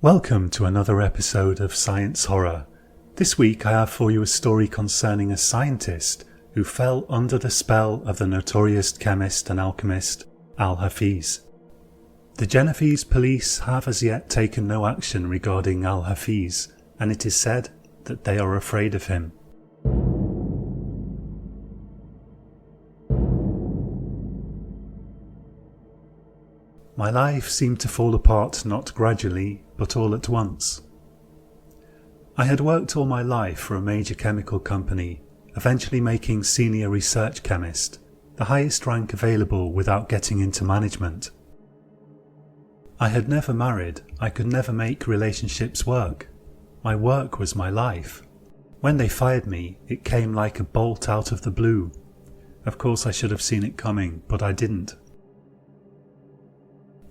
Welcome to another episode of Science Horror. This week I have for you a story concerning a scientist who fell under the spell of the notorious chemist and alchemist Al-Hafiz. The Genovese police have as yet taken no action regarding Al-Hafiz, and it is said that they are afraid of him. My life seemed to fall apart not gradually, but all at once. I had worked all my life for a major chemical company, eventually making senior research chemist, the highest rank available without getting into management. I had never married, I could never make relationships work. My work was my life. When they fired me, it came like a bolt out of the blue. Of course I should have seen it coming, but I didn't.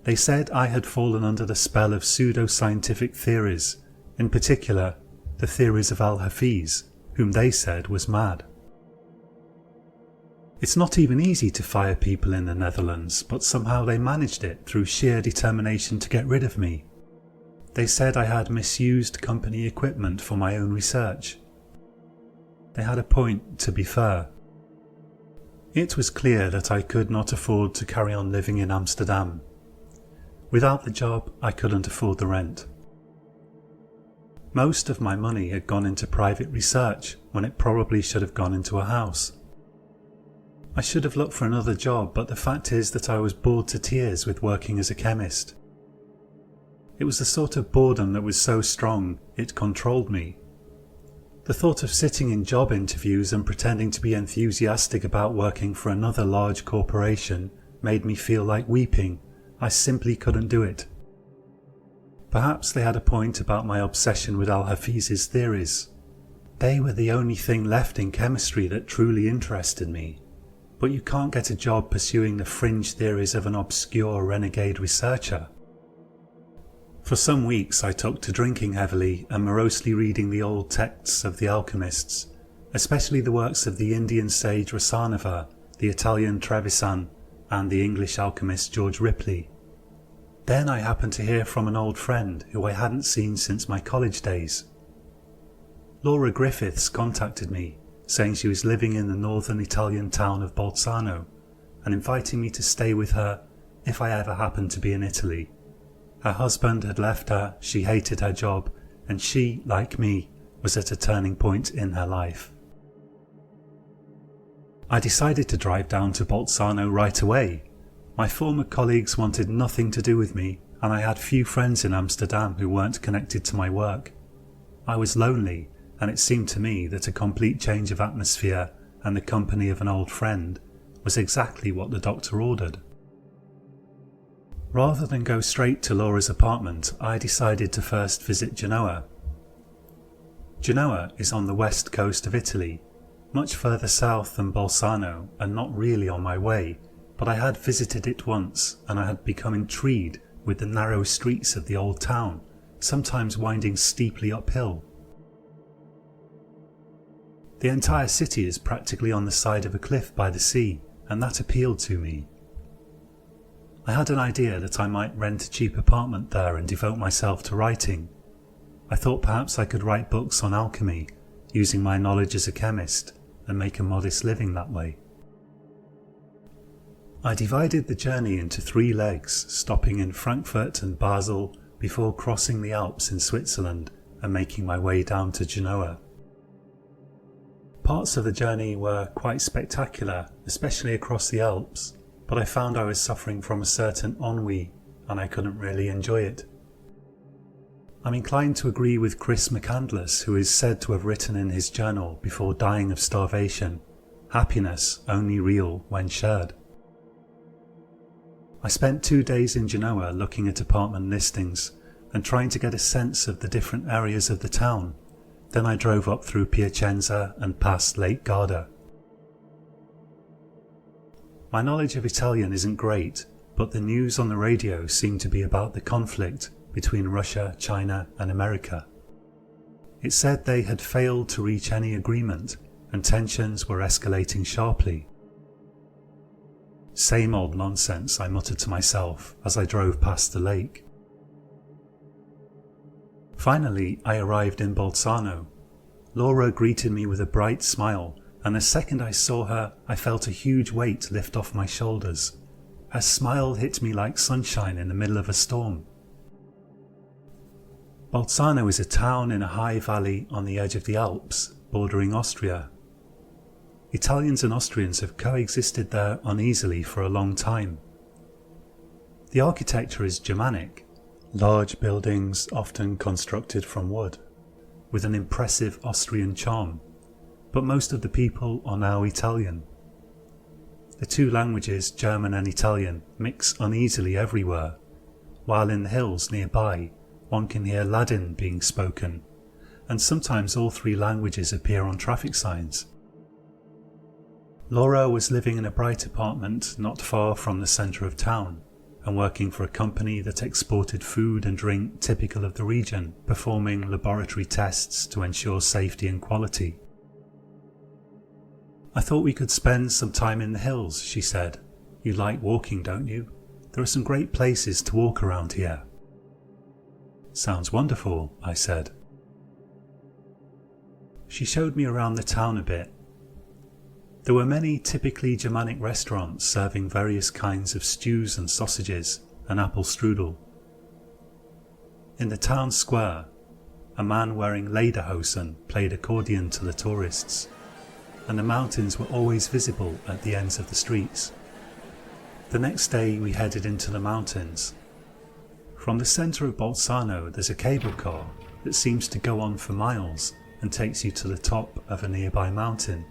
They said I had fallen under the spell of pseudoscientific theories, in particular, the theories of Al-Hafiz, whom they said was mad. It's not even easy to fire people in the Netherlands, but somehow they managed it through sheer determination to get rid of me. They said I had misused company equipment for my own research. They had a point, to be fair. It was clear that I could not afford to carry on living in Amsterdam. Without the job, I couldn't afford the rent. Most of my money had gone into private research when it probably should have gone into a house. I should have looked for another job, but the fact is that I was bored to tears with working as a chemist. It was the sort of boredom that was so strong it controlled me. The thought of sitting in job interviews and pretending to be enthusiastic about working for another large corporation made me feel like weeping. I simply couldn't do it. Perhaps they had a point about my obsession with Al-Hafiz's theories. They were the only thing left in chemistry that truly interested me. But you can't get a job pursuing the fringe theories of an obscure renegade researcher. For some weeks I took to drinking heavily and morosely reading the old texts of the alchemists, especially the works of the Indian sage Rasanava, the Italian Trevisan, and the English alchemist George Ripley. Then I happened to hear from an old friend who I hadn't seen since my college days. Laura Griffiths contacted me, saying she was living in the northern Italian town of Bolzano, and inviting me to stay with her if I ever happened to be in Italy. Her husband had left her, she hated her job, and she, like me, was at a turning point in her life. I decided to drive down to Bolzano right away. My former colleagues wanted nothing to do with me, and I had few friends in Amsterdam who weren't connected to my work. I was lonely, and it seemed to me that a complete change of atmosphere and the company of an old friend was exactly what the doctor ordered. Rather than go straight to Laura's apartment, I decided to first visit Genoa. Genoa is on the west coast of Italy, much further south than Bolzano and not really on my way, but I had visited it once and I had become intrigued with the narrow streets of the old town, sometimes winding steeply uphill. The entire city is practically on the side of a cliff by the sea, and that appealed to me. I had an idea that I might rent a cheap apartment there and devote myself to writing. I thought perhaps I could write books on alchemy, using my knowledge as a chemist, and make a modest living that way. I divided the journey into 3 legs, stopping in Frankfurt and Basel before crossing the Alps in Switzerland and making my way down to Genoa. Parts of the journey were quite spectacular, especially across the Alps, but I found I was suffering from a certain ennui and I couldn't really enjoy it. I'm inclined to agree with Chris McCandless, who is said to have written in his journal before dying of starvation, "Happiness only real when shared." I spent 2 days in Genoa looking at apartment listings and trying to get a sense of the different areas of the town. Then I drove up through Piacenza and past Lake Garda. My knowledge of Italian isn't great, but the news on the radio seemed to be about the conflict between Russia, China and America. It said they had failed to reach any agreement and tensions were escalating sharply. Same old nonsense, I muttered to myself as I drove past the lake. Finally, I arrived in Bolzano. Laura greeted me with a bright smile, and the second I saw her, I felt a huge weight lift off my shoulders. Her smile hit me like sunshine in the middle of a storm. Bolzano is a town in a high valley on the edge of the Alps, bordering Austria. Italians and Austrians have coexisted there uneasily for a long time. The architecture is Germanic, large buildings often constructed from wood, with an impressive Austrian charm, but most of the people are now Italian. The two languages, German and Italian, mix uneasily everywhere, while in the hills nearby one can hear Ladin being spoken, and sometimes all three languages appear on traffic signs. Laura was living in a bright apartment not far from the centre of town, and working for a company that exported food and drink typical of the region, performing laboratory tests to ensure safety and quality. "I thought we could spend some time in the hills," she said. "You like walking, don't you? There are some great places to walk around here." "Sounds wonderful," I said. She showed me around the town a bit. There were many typically Germanic restaurants serving various kinds of stews and sausages and apple strudel. In the town square, a man wearing lederhosen played accordion to the tourists, and the mountains were always visible at the ends of the streets. The next day we headed into the mountains. From the centre of Bolzano there's a cable car that seems to go on for miles and takes you to the top of a nearby mountain.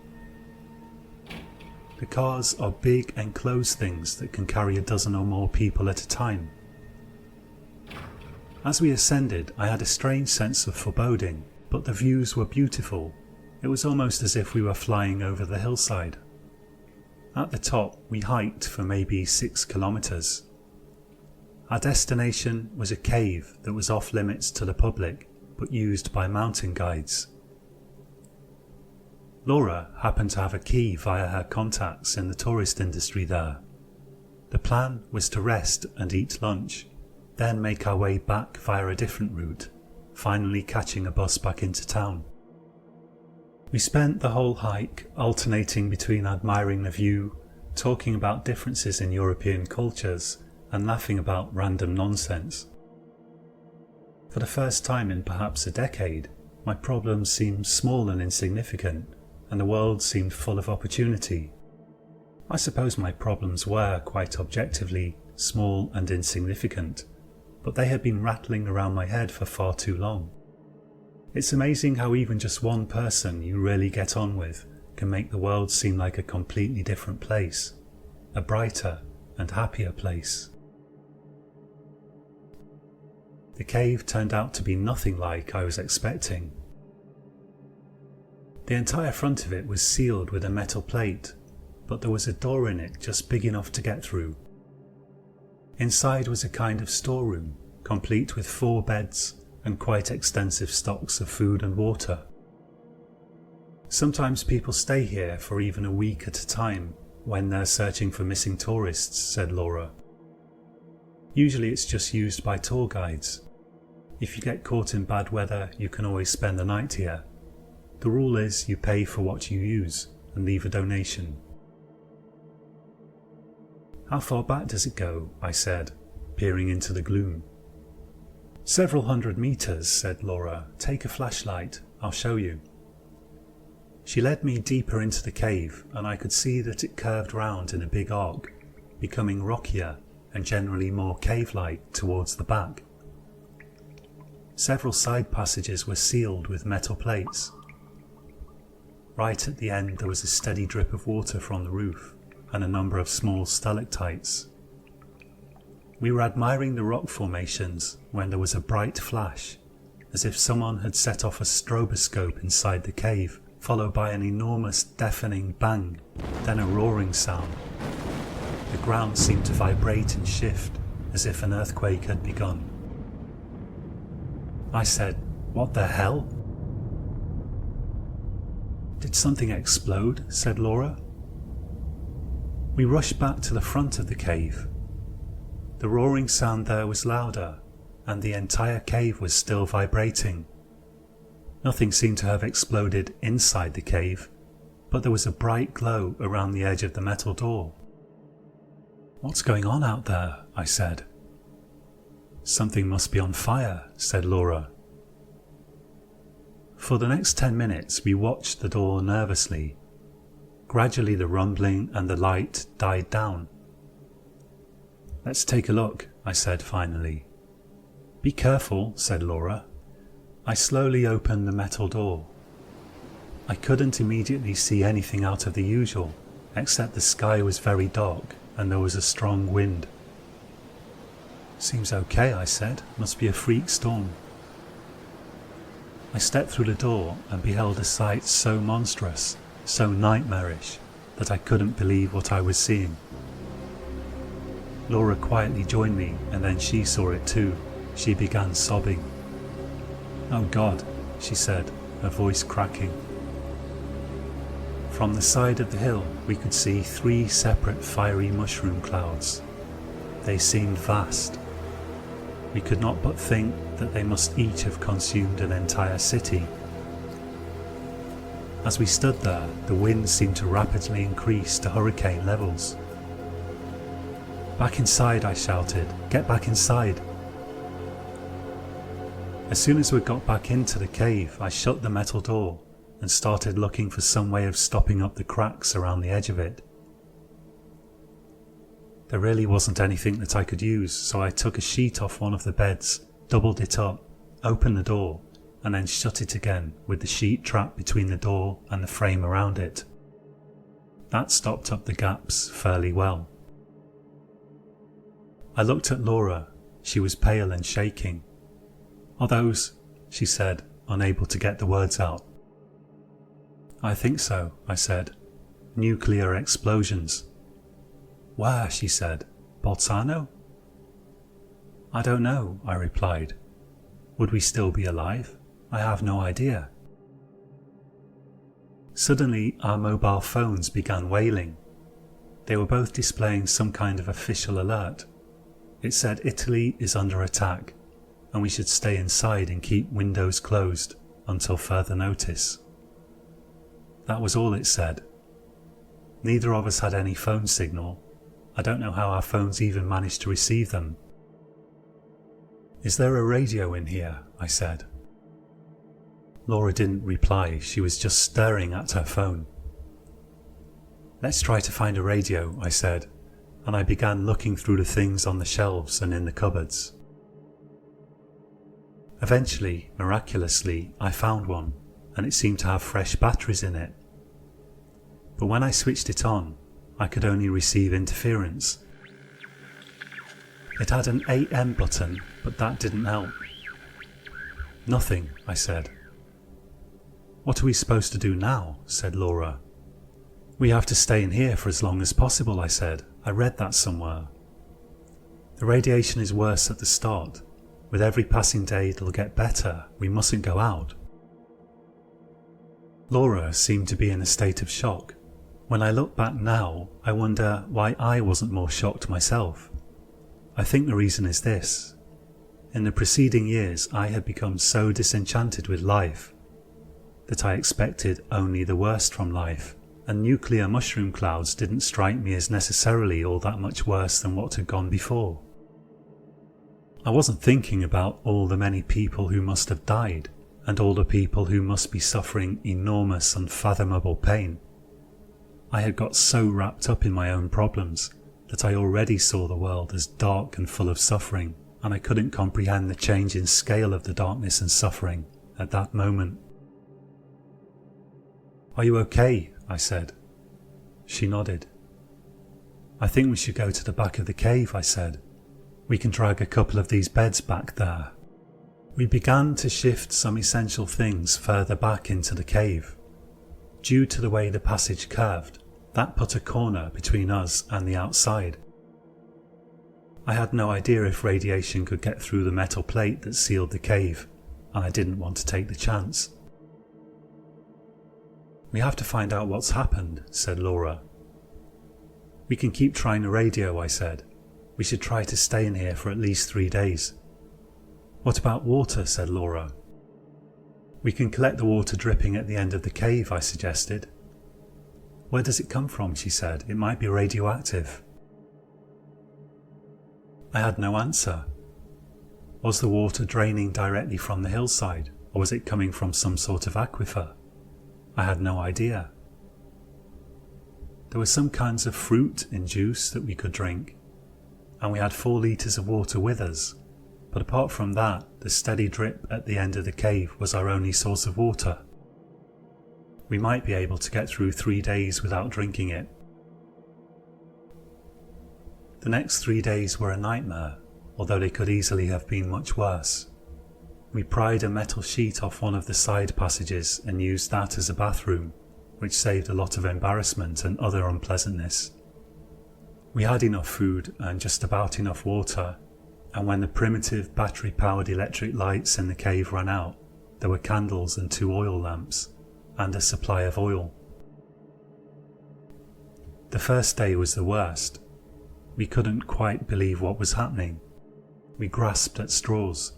The cars are big enclosed things that can carry a dozen or more people at a time. As we ascended, I had a strange sense of foreboding, but the views were beautiful. It was almost as if we were flying over the hillside. At the top, we hiked for maybe 6 kilometres. Our destination was a cave that was off limits to the public, but used by mountain guides. Laura happened to have a key via her contacts in the tourist industry there. The plan was to rest and eat lunch, then make our way back via a different route, finally catching a bus back into town. We spent the whole hike alternating between admiring the view, talking about differences in European cultures, and laughing about random nonsense. For the first time in perhaps a decade, my problems seemed small and insignificant, and the world seemed full of opportunity. I suppose my problems were, quite objectively, small and insignificant, but they had been rattling around my head for far too long. It's amazing how even just one person you really get on with can make the world seem like a completely different place, a brighter and happier place. The cave turned out to be nothing like I was expecting. The entire front of it was sealed with a metal plate, but there was a door in it just big enough to get through. Inside was a kind of storeroom, complete with 4 beds and quite extensive stocks of food and water. Sometimes people stay here for even a week at a time when they're searching for missing tourists, said Laura. Usually it's just used by tour guides. If you get caught in bad weather, you can always spend the night here. The rule is you pay for what you use and leave a donation. "How far back does it go?" I said, peering into the gloom. "Several 100 metres, said Laura. "Take a flashlight, I'll show you." She led me deeper into the cave, and I could see that it curved round in a big arc, becoming rockier and generally more cave-like towards the back. Several side passages were sealed with metal plates. Right at the end there was a steady drip of water from the roof, and a number of small stalactites. We were admiring the rock formations when there was a bright flash, as if someone had set off a stroboscope inside the cave, followed by an enormous deafening bang, then a roaring sound. The ground seemed to vibrate and shift, as if an earthquake had begun. I said, "What the hell?" "Did something explode?" said Laura. We rushed back to the front of the cave. The roaring sound there was louder, and the entire cave was still vibrating. Nothing seemed to have exploded inside the cave, but there was a bright glow around the edge of the metal door. "What's going on out there?" I said. "Something must be on fire," said Laura. For the next 10 minutes we watched the door nervously. Gradually the rumbling and the light died down. "Let's take a look," I said finally. "Be careful," said Laura. I slowly opened the metal door. I couldn't immediately see anything out of the usual, except the sky was very dark and there was a strong wind. "Seems okay," I said. "Must be a freak storm." I stepped through the door and beheld a sight so monstrous, so nightmarish, that I couldn't believe what I was seeing. Laura quietly joined me, and then she saw it too. She began sobbing. "Oh God," she said, her voice cracking. From the side of the hill we could see 3 separate fiery mushroom clouds. They seemed vast. We could not but think that they must each have consumed an entire city. As we stood there, the wind seemed to rapidly increase to hurricane levels. "Back inside," I shouted. "Get back inside." As soon as we got back into the cave, I shut the metal door and started looking for some way of stopping up the cracks around the edge of it. There really wasn't anything that I could use, so I took a sheet off one of the beds, doubled it up, opened the door, and then shut it again with the sheet trapped between the door and the frame around it. That stopped up the gaps fairly well. I looked at Laura. She was pale and shaking. "Are those?" she said, unable to get the words out. "I think so," I said. "Nuclear explosions." "Where?" she said. "Bolzano?" "I don't know," I replied. "Would we still be alive? I have no idea." Suddenly our mobile phones began wailing. They were both displaying some kind of official alert. It said Italy is under attack, and we should stay inside and keep windows closed until further notice. That was all it said. Neither of us had any phone signal. I don't know how our phones even managed to receive them. "Is there a radio in here?" I said. Laura didn't reply. She was just staring at her phone. "Let's try to find a radio," I said, and I began looking through the things on the shelves and in the cupboards. Eventually, miraculously, I found one, and it seemed to have fresh batteries in it. But when I switched it on, I could only receive interference. It had an AM button, but that didn't help. "Nothing," I said. "What are we supposed to do now?" said Laura. "We have to stay in here for as long as possible," I said. "I read that somewhere. The radiation is worse at the start. With every passing day it'll get better. We mustn't go out." Laura seemed to be in a state of shock. When I look back now, I wonder why I wasn't more shocked myself. I think the reason is this. In the preceding years I had become so disenchanted with life that I expected only the worst from life, and nuclear mushroom clouds didn't strike me as necessarily all that much worse than what had gone before. I wasn't thinking about all the many people who must have died, and all the people who must be suffering enormous, unfathomable pain. I had got so wrapped up in my own problems that I already saw the world as dark and full of suffering, and I couldn't comprehend the change in scale of the darkness and suffering at that moment. "Are you okay?" I said. She nodded. "I think we should go to the back of the cave," I said. "We can drag a couple of these beds back there." We began to shift some essential things further back into the cave. Due to the way the passage curved, that put a corner between us and the outside. I had no idea if radiation could get through the metal plate that sealed the cave, and I didn't want to take the chance. "We have to find out what's happened," said Laura. "We can keep trying the radio," I said. "We should try to stay in here for at least 3 days. What about water? Said Laura. We can collect the water dripping at the end of the cave, I suggested. Where does it come from? She said. It might be radioactive. I had no answer. Was the water draining directly from the hillside, or was it coming from some sort of aquifer? I had no idea. There were some kinds of fruit in juice that we could drink, and we had 4 litres of water with us, but apart from that, the steady drip at the end of the cave was our only source of water. We might be able to get through 3 days without drinking it. The next 3 days were a nightmare, although they could easily have been much worse. We pried a metal sheet off one of the side passages and used that as a bathroom, which saved a lot of embarrassment and other unpleasantness. We had enough food and just about enough water, and when the primitive battery-powered electric lights in the cave ran out, there were candles and 2 oil lamps, and a supply of oil. The first day was the worst. We couldn't quite believe what was happening. We grasped at straws.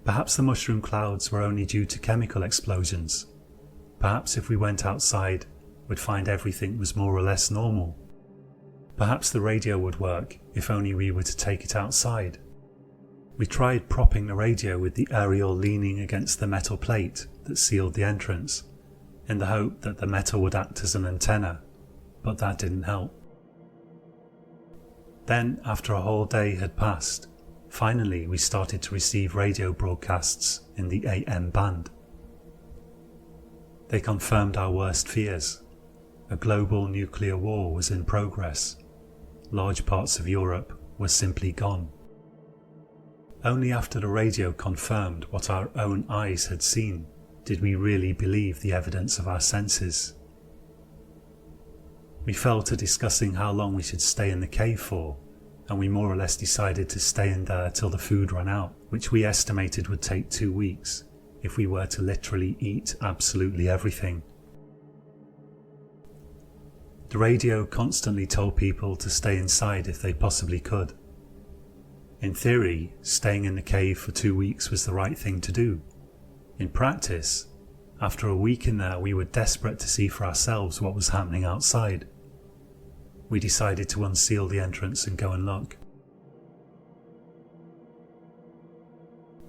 Perhaps the mushroom clouds were only due to chemical explosions. Perhaps if we went outside, we'd find everything was more or less normal. Perhaps the radio would work if only we were to take it outside. We tried propping the radio with the aerial leaning against the metal plate that sealed the entrance, in the hope that the metal would act as an antenna, but that didn't help. Then, after a whole day had passed, finally we started to receive radio broadcasts in the AM band. They confirmed our worst fears. A global nuclear war was in progress. Large parts of Europe were simply gone. Only after the radio confirmed what our own eyes had seen did we really believe the evidence of our senses. We fell to discussing how long we should stay in the cave for, and we more or less decided to stay in there till the food ran out, which we estimated would take 2 weeks if we were to literally eat absolutely everything. The radio constantly told people to stay inside if they possibly could. In theory, staying in the cave for 2 weeks was the right thing to do. In practice, after a week in there, we were desperate to see for ourselves what was happening outside. We decided to unseal the entrance and go and look.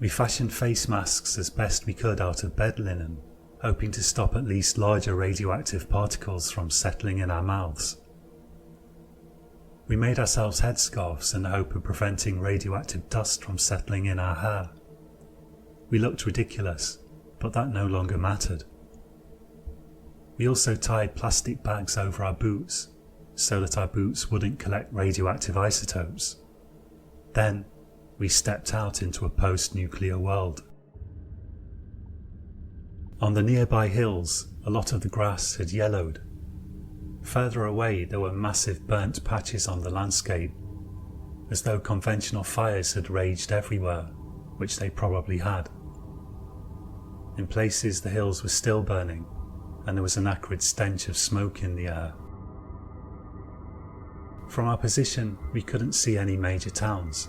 We fashioned face masks as best we could out of bed linen, hoping to stop at least larger radioactive particles from settling in our mouths. We made ourselves headscarves in the hope of preventing radioactive dust from settling in our hair. We looked ridiculous, but that no longer mattered. We also tied plastic bags over our boots, so that our boots wouldn't collect radioactive isotopes. Then, we stepped out into a post-nuclear world. On the nearby hills, a lot of the grass had yellowed. Further away, there were massive burnt patches on the landscape, as though conventional fires had raged everywhere, which they probably had. In places, the hills were still burning, and there was an acrid stench of smoke in the air. From our position, we couldn't see any major towns,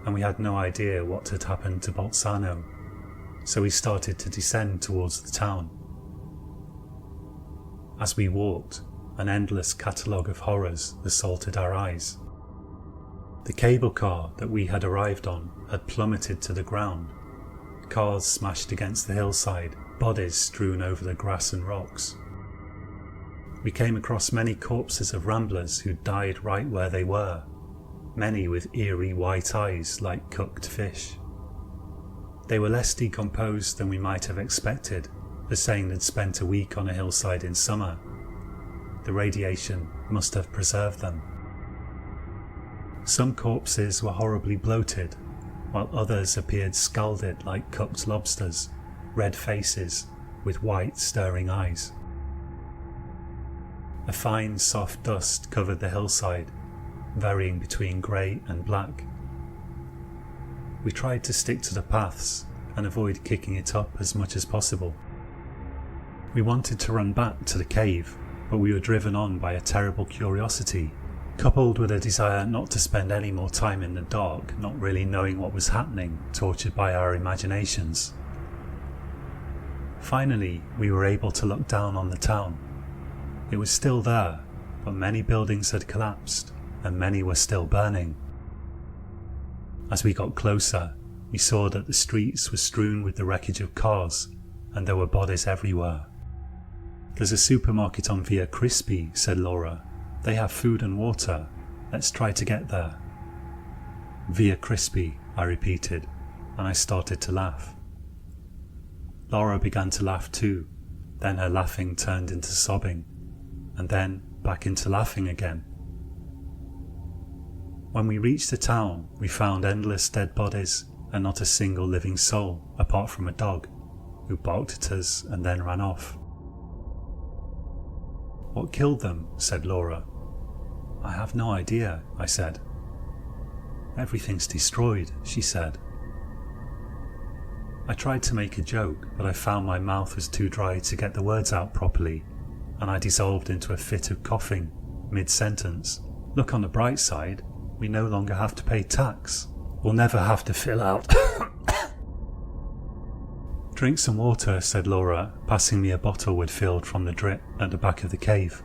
and we had no idea what had happened to Bolzano, so we started to descend towards the town. As we walked, an endless catalogue of horrors assaulted our eyes. The cable car that we had arrived on had plummeted to the ground, cars smashed against the hillside, bodies strewn over the grass and rocks. We came across many corpses of ramblers who died right where they were, many with eerie white eyes like cooked fish. They were less decomposed than we might have expected, as saying they'd spent a week on a hillside in summer. The radiation must have preserved them. Some corpses were horribly bloated, while others appeared scalded like cooked lobsters, red faces with white staring eyes. A fine soft dust covered the hillside, varying between grey and black. We tried to stick to the paths and avoid kicking it up as much as possible. We wanted to run back to the cave, but we were driven on by a terrible curiosity coupled with a desire not to spend any more time in the dark, not really knowing what was happening, tortured by our imaginations. Finally, we were able to look down on the town. It was still there, but many buildings had collapsed, and many were still burning. As we got closer, we saw that the streets were strewn with the wreckage of cars, and there were bodies everywhere. "There's a supermarket on Via Crispi," said Laura. "They have food and water. Let's try to get there." "Via Crispi," I repeated, and I started to laugh. Laura began to laugh too, then her laughing turned into sobbing, and then back into laughing again. When we reached the town, we found endless dead bodies and not a single living soul apart from a dog, who barked at us and then ran off. "What killed them?" said Laura. "I have no idea," I said. "Everything's destroyed," she said. I tried to make a joke, but I found my mouth was too dry to get the words out properly, and I dissolved into a fit of coughing mid-sentence. "Look on the bright side, we no longer have to pay tax. We'll never have to fill out." "Drink some water," said Laura, passing me a bottle we'd filled from the drip at the back of the cave.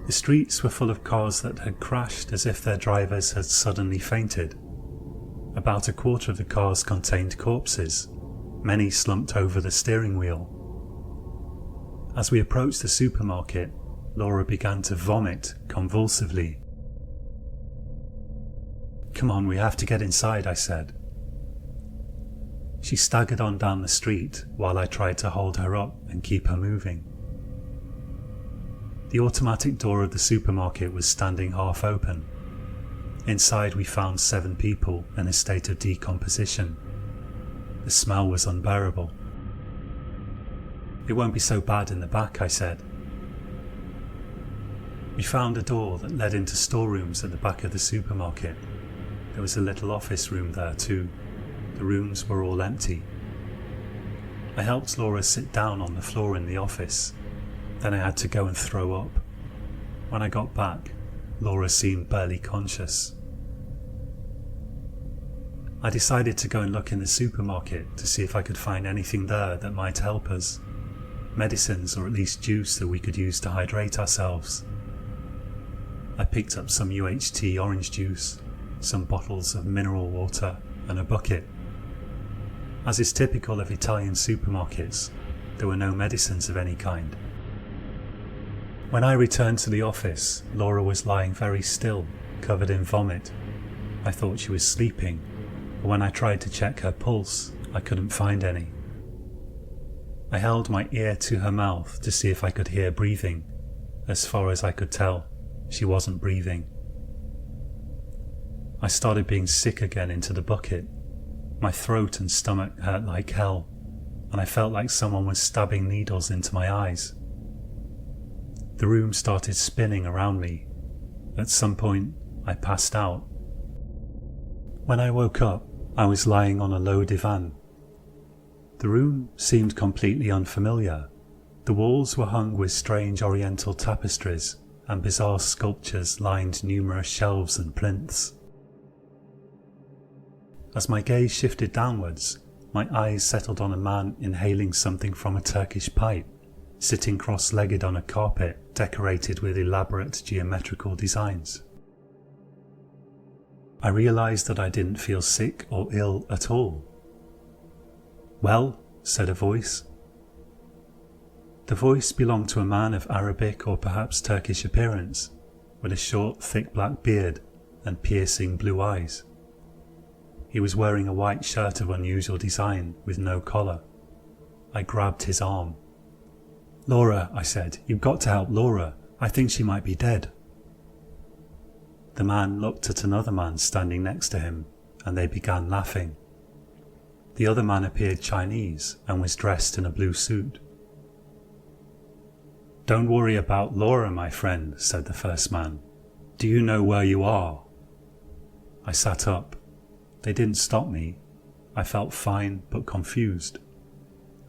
The streets were full of cars that had crashed as if their drivers had suddenly fainted. About a quarter of the cars contained corpses, many slumped over the steering wheel. As we approached the supermarket, Laura began to vomit convulsively. "Come on, we have to get inside," I said. She staggered on down the street while I tried to hold her up and keep her moving. The automatic door of the supermarket was standing half open. Inside we found 7 people in a state of decomposition. The smell was unbearable. "It won't be so bad in the back," I said. We found a door that led into storerooms at the back of the supermarket. There was a little office room there too. The rooms were all empty. I helped Laura sit down on the floor in the office. Then I had to go and throw up. When I got back, Laura seemed barely conscious. I decided to go and look in the supermarket to see if I could find anything there that might help us. Medicines, or at least juice that we could use to hydrate ourselves. I picked up some UHT orange juice, some bottles of mineral water, and a bucket. As is typical of Italian supermarkets, there were no medicines of any kind. When I returned to the office, Laura was lying very still, covered in vomit. I thought she was sleeping, but when I tried to check her pulse, I couldn't find any. I held my ear to her mouth to see if I could hear breathing. As far as I could tell, she wasn't breathing. I started being sick again into the bucket. My throat and stomach hurt like hell, and I felt like someone was stabbing needles into my eyes. The room started spinning around me. At some point, I passed out. When I woke up, I was lying on a low divan. The room seemed completely unfamiliar. The walls were hung with strange oriental tapestries, and bizarre sculptures lined numerous shelves and plinths. As my gaze shifted downwards, my eyes settled on a man inhaling something from a Turkish pipe, sitting cross-legged on a carpet decorated with elaborate geometrical designs. I realised that I didn't feel sick or ill at all. "Well," said a voice. The voice belonged to a man of Arabic or perhaps Turkish appearance, with a short, thick black beard and piercing blue eyes. He was wearing a white shirt of unusual design with no collar. I grabbed his arm. "Laura," I said, "you've got to help Laura. I think she might be dead." The man looked at another man standing next to him, and they began laughing. The other man appeared Chinese and was dressed in a blue suit. "Don't worry about Laura, my friend," said the first man. "Do you know where you are?" I sat up. They didn't stop me. I felt fine but confused.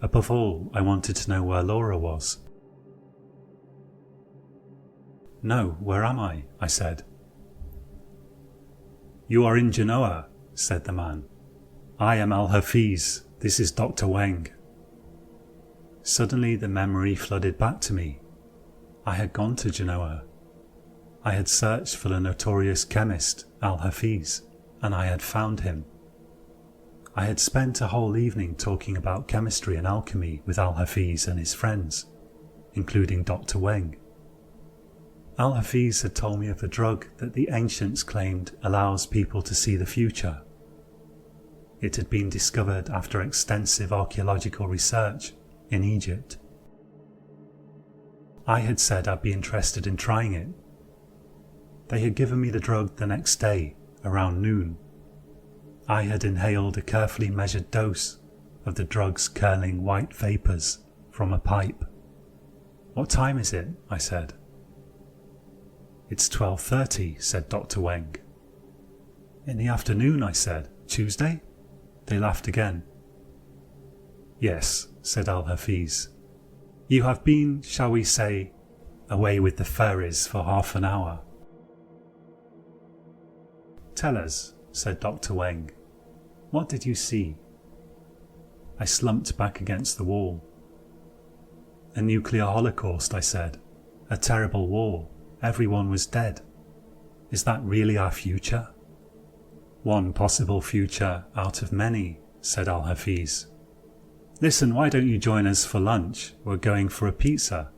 Above all, I wanted to know where Laura was. "No, where am I said. "You are in Genoa," said the man. "I am Al-Hafiz. This is Dr. Weng." Suddenly the memory flooded back to me. I had gone to Genoa. I had searched for the notorious chemist Al-Hafiz, and I had found him. I had spent a whole evening talking about chemistry and alchemy with Al-Hafiz and his friends, including Dr. Weng. Al-Hafiz had told me of a drug that the ancients claimed allows people to see the future. It had been discovered after extensive archaeological research in Egypt. I had said I'd be interested in trying it. They had given me the drug the next day, around noon. I had inhaled a carefully measured dose of the drug's curling white vapours from a pipe. "What time is it?" I said. "It's 12:30, said Dr. Weng. "In the afternoon," I said. "Tuesday?" They laughed again. "Yes," said Al-Hafiz. "You have been, shall we say, away with the fairies for half an hour." "Tell us," said Dr. Weng. "What did you see?" I slumped back against the wall. "A nuclear holocaust," I said. "A terrible war. Everyone was dead. Is that really our future?" "One possible future out of many," said Al-Hafiz. "Listen, why don't you join us for lunch? We're going for a pizza."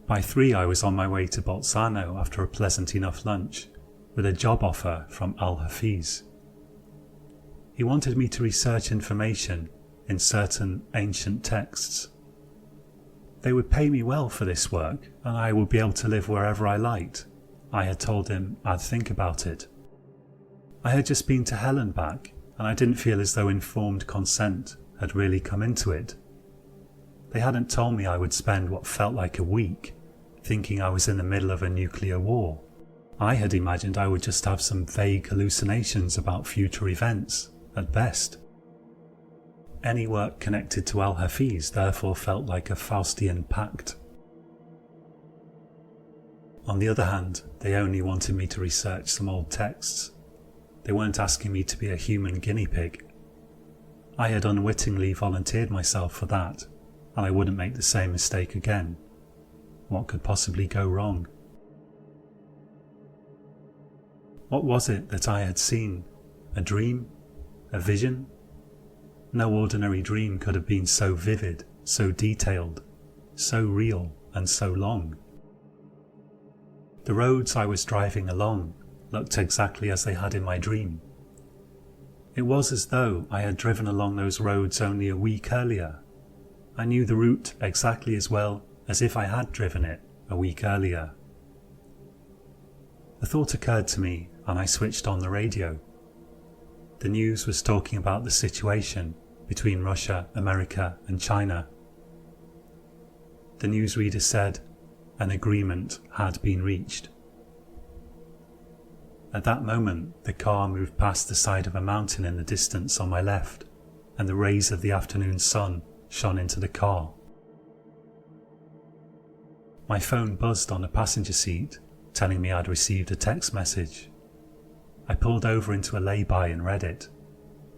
By 3 I was on my way to Bolzano after a pleasant enough lunch, with a job offer from Al-Hafiz. He wanted me to research information in certain ancient texts. They would pay me well for this work, and I would be able to live wherever I liked. I had told him I'd think about it. I had just been to hell and back, and I didn't feel as though informed consent had really come into it. They hadn't told me I would spend what felt like a week thinking I was in the middle of a nuclear war. I had imagined I would just have some vague hallucinations about future events, at best. Any work connected to Al-Hafiz therefore felt like a Faustian pact. On the other hand, they only wanted me to research some old texts. They weren't asking me to be a human guinea pig. I had unwittingly volunteered myself for that, and I wouldn't make the same mistake again. What could possibly go wrong? What was it that I had seen? A dream? A vision? No ordinary dream could have been so vivid, so detailed, so real and so long. The roads I was driving along looked exactly as they had in my dream. It was as though I had driven along those roads only a week earlier. I knew the route exactly as well as if I had driven it a week earlier. The thought occurred to me and I switched on the radio. The news was talking about the situation between Russia, America and China. The newsreader said an agreement had been reached. At that moment, the car moved past the side of a mountain in the distance on my left, and the rays of the afternoon sun shone into the car. My phone buzzed on the passenger seat, telling me I'd received a text message. I pulled over into a lay-by and read it.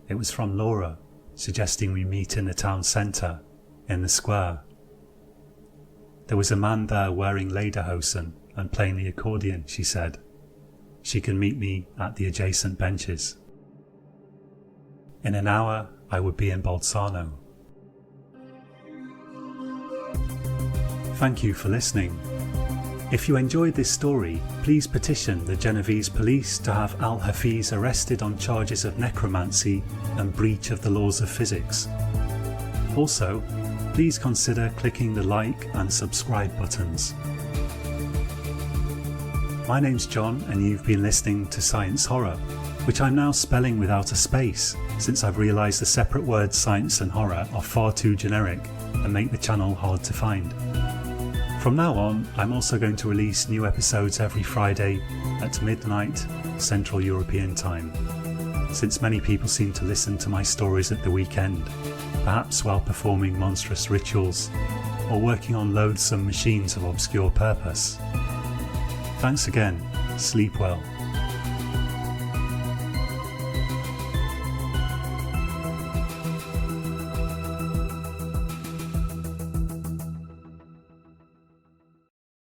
It was from Laura, suggesting we meet in the town centre, in the square. There was a man there wearing lederhosen and playing the accordion, she said. She can meet me at the adjacent benches. In an hour, I would be in Bolzano. Thank you for listening. If you enjoyed this story, please petition the Genovese police to have Al-Hafiz arrested on charges of necromancy and breach of the laws of physics. Also, please consider clicking the like and subscribe buttons. My name's John and you've been listening to Science Horror, which I'm now spelling without a space since I've realised the separate words science and horror are far too generic and make the channel hard to find. From now on, I'm also going to release new episodes every Friday at midnight Central European Time, since many people seem to listen to my stories at the weekend. perhaps while performing monstrous rituals, or working on loathsome machines of obscure purpose. Thanks again, sleep well.